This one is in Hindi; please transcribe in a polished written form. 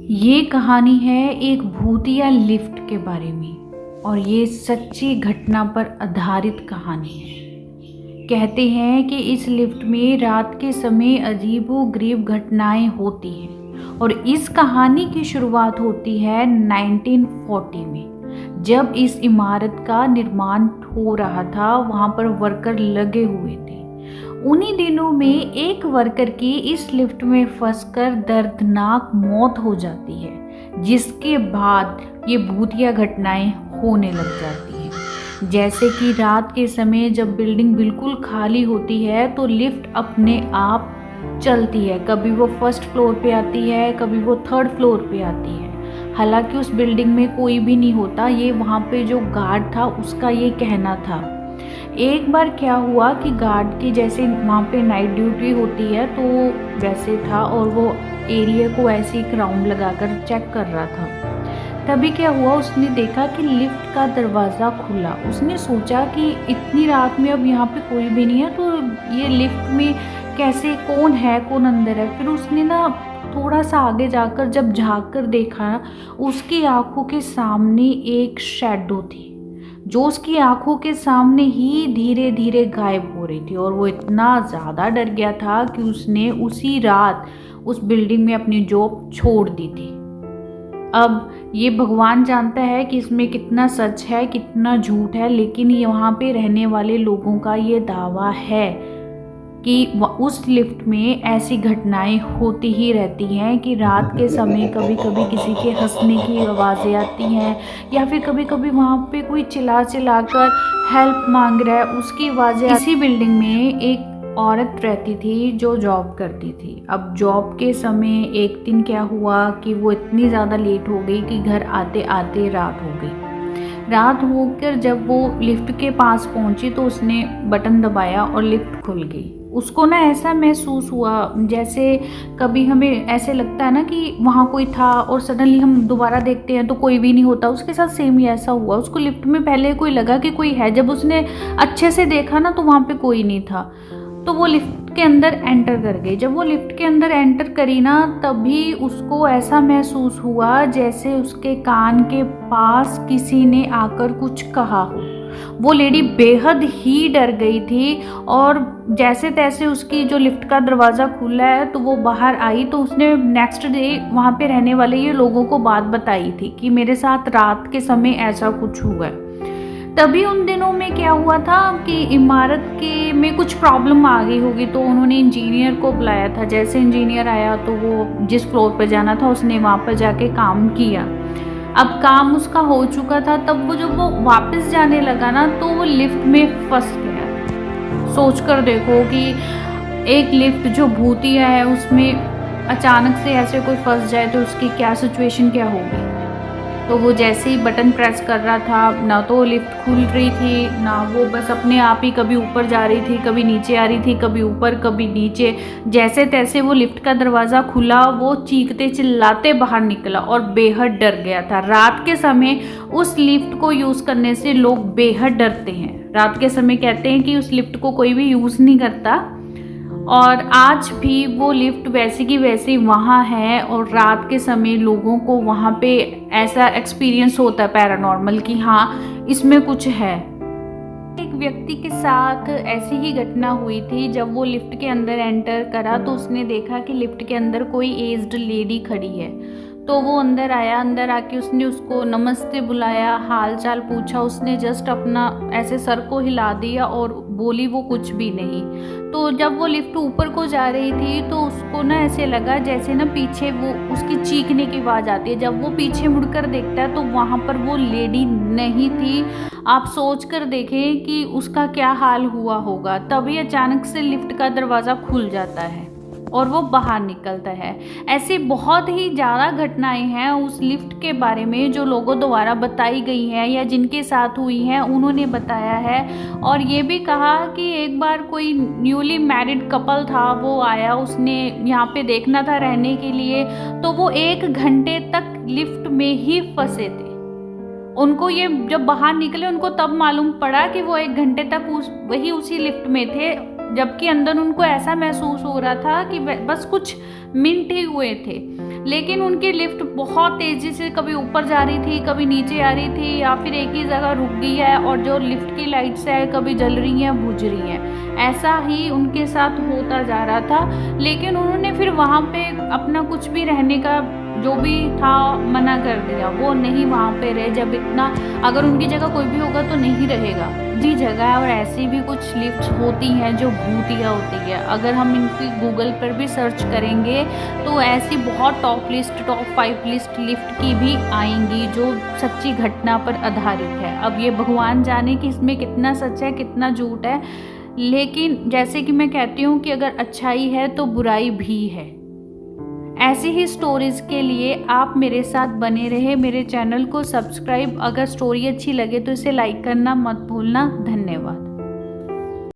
ये कहानी है एक भूतिया लिफ्ट के बारे में और ये सच्ची घटना पर आधारित कहानी है। कहते हैं कि इस लिफ्ट में रात के समय अजीबोगरीब घटनाएं होती हैं और इस कहानी की शुरुआत होती है 1940 में, जब इस इमारत का निर्माण हो रहा था। वहाँ पर वर्कर लगे हुए थे। उन्हीं दिनों में एक वर्कर की इस लिफ्ट में फंसकर दर्दनाक मौत हो जाती है, जिसके बाद ये भूतिया घटनाएं होने लग जाती हैं। जैसे कि रात के समय जब बिल्डिंग बिल्कुल खाली होती है तो लिफ्ट अपने आप चलती है। कभी वो फर्स्ट फ्लोर पे आती है, कभी वो थर्ड फ्लोर पे आती है। हालांकि उस बिल्डिंग में कोई भी नहीं होता, ये वहाँ पे जो गार्ड था उसका ये कहना था। एक बार क्या हुआ कि गार्ड की जैसे वहाँ पे नाइट ड्यूटी होती है तो वैसे था और वो एरिया को ऐसे ही राउंड लगाकर चेक कर रहा था। तभी क्या हुआ, उसने देखा कि लिफ्ट का दरवाज़ा खुला। उसने सोचा कि इतनी रात में अब यहाँ पे कोई भी नहीं है तो ये लिफ्ट में कैसे, कौन है, कौन अंदर है। फिर उसने ना थोड़ा सा आगे जाकर जब झाँक कर देखा, उसकी आंखों के सामने एक शैडो थी जो उसकी आंखों के सामने ही धीरे धीरे गायब हो रही थी। और वो इतना ज़्यादा डर गया था कि उसने उसी रात उस बिल्डिंग में अपनी जॉब छोड़ दी थी। अब ये भगवान जानता है कि इसमें कितना सच है कितना झूठ है, लेकिन यहाँ पे रहने वाले लोगों का ये दावा है कि उस लिफ्ट में ऐसी घटनाएं होती ही रहती हैं कि रात के समय कभी कभी किसी के हंसने की आवाज़ें आती हैं, या फिर कभी कभी वहाँ पे कोई चिल्ला कर हेल्प मांग रहा है, उसकी आवाज़ें। इसी बिल्डिंग में एक औरत रहती थी जो जॉब करती थी। अब जॉब के समय एक दिन क्या हुआ कि वो इतनी ज़्यादा लेट हो गई कि घर आते आते रात हो गई। रात होकर जब वो लिफ्ट के पास पहुंची तो उसने बटन दबाया और लिफ्ट खुल गई। उसको ना ऐसा महसूस हुआ जैसे कभी हमें ऐसे लगता है ना कि वहाँ कोई था और सडनली हम दोबारा देखते हैं तो कोई भी नहीं होता। उसके साथ सेम ही ऐसा हुआ। उसको लिफ्ट में पहले कोई लगा कि कोई है, जब उसने अच्छे से देखा ना तो वहाँ पे कोई नहीं था। तो वो लिफ्ट के अंदर एंटर कर गई। जब वो लिफ्ट के अंदर एंटर करी ना, तभी उसको ऐसा महसूस हुआ जैसे उसके कान के पास किसी ने आकर कुछ कहा हो। वो लेडी बेहद ही डर गई थी और जैसे तैसे उसकी जो लिफ्ट का दरवाज़ा खुला है तो वो बाहर आई। तो उसने नेक्स्ट डे वहाँ पे रहने वाले ये लोगों को बात बताई थी कि मेरे साथ रात के समय ऐसा कुछ हुआ है। तभी उन दिनों में क्या हुआ था कि इमारत के में कुछ प्रॉब्लम आ गई होगी, तो उन्होंने इंजीनियर को बुलाया था। जैसे इंजीनियर आया तो वो जिस फ्लोर पर जाना था उसने वहाँ पर जाके काम किया। अब काम उसका हो चुका था, तब वो जब वो वापस जाने लगा ना तो वो लिफ्ट में फंस गया। सोच कर देखो कि एक लिफ्ट जो भूतिया है उसमें अचानक से ऐसे कोई फंस जाए तो उसकी क्या सिचुएशन क्या होगी। तो वो जैसे ही बटन प्रेस कर रहा था, ना तो लिफ्ट खुल रही थी, ना वो बस अपने आप ही कभी ऊपर जा रही थी, कभी नीचे आ रही थी, कभी ऊपर कभी नीचे। जैसे तैसे वो लिफ्ट का दरवाज़ा खुला, वो चीखते चिल्लाते बाहर निकला और बेहद डर गया था। रात के समय उस लिफ्ट को यूज़ करने से लोग बेहद डरते हैं। रात के समय कहते हैं कि उस लिफ्ट को कोई भी यूज़ नहीं करता, और आज भी वो लिफ्ट वैसी की वैसी वहाँ है। और रात के समय लोगों को वहाँ पे ऐसा एक्सपीरियंस होता है पैरानॉर्मल कि हाँ इसमें कुछ है। एक व्यक्ति के साथ ऐसी ही घटना हुई थी। जब वो लिफ्ट के अंदर एंटर करा तो उसने देखा कि लिफ्ट के अंदर कोई एज्ड लेडी खड़ी है। तो वो अंदर आया, अंदर आके उसने उसको नमस्ते बुलाया, हाल चाल पूछा। उसने जस्ट अपना ऐसे सर को हिला दिया और बोली वो कुछ भी नहीं। तो जब वो लिफ्ट ऊपर को जा रही थी तो उसको ना ऐसे लगा जैसे ना पीछे वो उसकी चीखने की आवाज़ आती है। जब वो पीछे मुड़कर देखता है तो वहाँ पर वो लेडी नहीं थी। आप सोच कर देखें कि उसका क्या हाल हुआ होगा। तभी अचानक से लिफ्ट का दरवाज़ा खुल जाता है और वो बाहर निकलता है। ऐसी बहुत ही ज़्यादा घटनाएं हैं उस लिफ्ट के बारे में जो लोगों द्वारा बताई गई हैं या जिनके साथ हुई हैं, उन्होंने बताया है। और ये भी कहा कि एक बार कोई न्यूली मैरिड कपल था, वो आया, उसने यहाँ पे देखना था रहने के लिए। तो वो 1 घंटे तक लिफ्ट में ही फंसे थे। उनको ये जब बाहर निकले उनको तब मालूम पड़ा कि वो 1 घंटे तक उसी लिफ्ट में थे। जबकि अंदर उनको ऐसा महसूस हो रहा था कि बस कुछ मिनट ही हुए थे। लेकिन उनकी लिफ्ट बहुत तेज़ी से कभी ऊपर जा रही थी, कभी नीचे आ रही थी, या फिर एक ही जगह रुक गई है, और जो लिफ्ट की लाइट्स है कभी जल रही हैं, बुझ रही हैं। ऐसा ही उनके साथ होता जा रहा था। लेकिन उन्होंने फिर वहाँ पे अपना कुछ भी रहने का जो भी था मना कर दिया, वो नहीं वहाँ पे रहे। जब इतना, अगर उनकी जगह कोई भी होगा तो नहीं रहेगा जी जगह है। और ऐसी भी कुछ लिफ्ट्स होती हैं जो भूतिया होती है। अगर हम इनकी गूगल पर भी सर्च करेंगे तो ऐसी बहुत टॉप 5 लिस्ट लिफ्ट की भी आएंगी जो सच्ची घटना पर आधारित है। अब ये भगवान जाने कि इसमें कितना सच है कितना झूठ है, लेकिन जैसे कि मैं कहती हूँ कि अगर अच्छाई है तो बुराई भी है। ऐसी ही स्टोरीज़ के लिए आप मेरे साथ बने रहे। मेरे चैनल को सब्सक्राइब, अगर स्टोरी अच्छी लगे तो इसे लाइक करना मत भूलना। धन्यवाद।